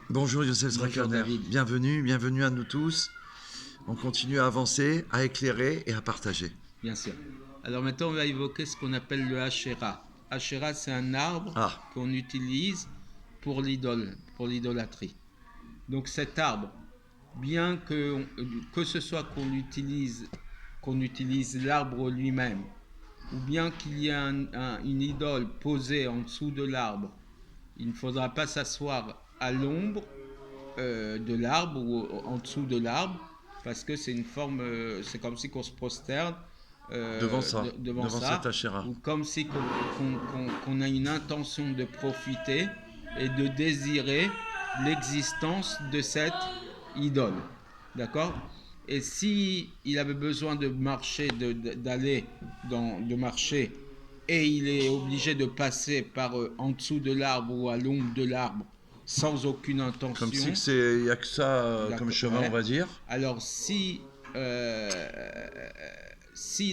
Bonjour Youssef Zrakaner, bienvenue à nous tous. On continue à avancer, à éclairer et à partager. Bien sûr. Alors maintenant, on va évoquer ce qu'on appelle le Asherah. Asherah, c'est un arbre qu'on utilise pour l'idolâtrie. Donc cet arbre, bien que ce soit qu'on utilise l'arbre lui-même, ou bien qu'il y ait une idole posée en dessous de l'arbre, il ne faudra pas s'asseoir à l'ombre de l'arbre ou en dessous de l'arbre, parce que c'est une forme, c'est comme si qu'on se prosterne devant ça, cette ou comme si qu'on a une intention de profiter et de désirer l'existence de cette idole. D'accord? Et si il avait besoin de marcher, de marcher, et il est obligé de passer par en dessous de l'arbre ou à l'ombre de l'arbre sans aucune intention. Comme si il n'y a que ça comme chemin, on va dire. Alors s'il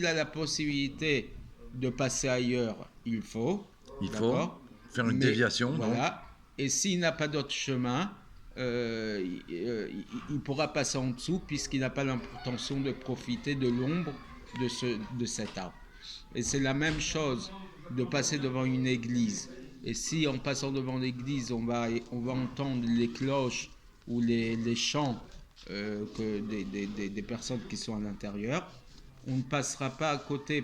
a la possibilité de passer ailleurs, il faut faire une déviation. Voilà. Donc. Et s'il n'a pas d'autre chemin, il pourra passer en dessous puisqu'il n'a pas l'intention de profiter de l'ombre de cet arbre. Et c'est la même chose de passer devant une église. Et si en passant devant l'église, on va entendre les cloches ou les chants des personnes qui sont à l'intérieur, on ne passera pas à côté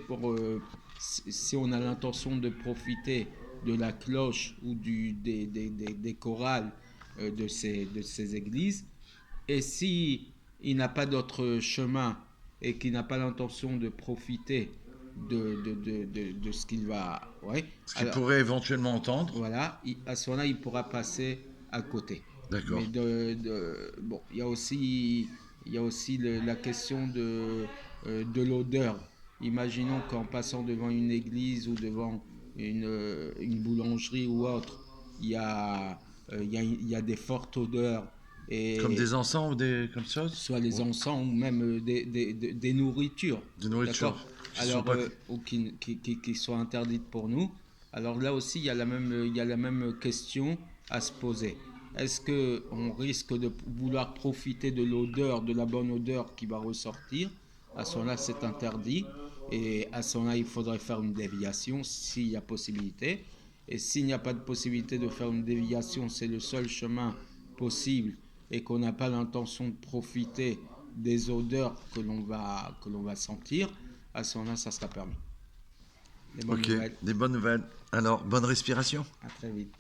si on a l'intention de profiter de la cloche ou des chorales de ces églises. Et si il n'a pas d'autre chemin et qu'il n'a pas l'intention de profiter de ce qu'il va... ce qu'il pourrait éventuellement entendre. Voilà, à ce moment-là, il pourra passer à côté. D'accord. Mais bon, il y a aussi la question de l'odeur. Imaginons qu'en passant devant une église ou devant une boulangerie ou autre, il y a des fortes odeurs. Comme des encens ou des comme ça. Soit les encens ou même des nourritures. Des nourritures. Alors, qui soient interdites pour nous. Alors là aussi, il y a la même question à se poser. Est-ce qu'on risque de vouloir profiter de l'odeur, de la bonne odeur qui va ressortir? À ce moment-là, c'est interdit. Et à ce moment-là, il faudrait faire une déviation s'il y a possibilité. Et s'il n'y a pas de possibilité de faire une déviation, c'est le seul chemin possible et qu'on n'a pas l'intention de profiter des odeurs que l'on va sentir, à ce moment-là, ça sera permis. Des bonnes nouvelles. Alors, bonne respiration. À très vite.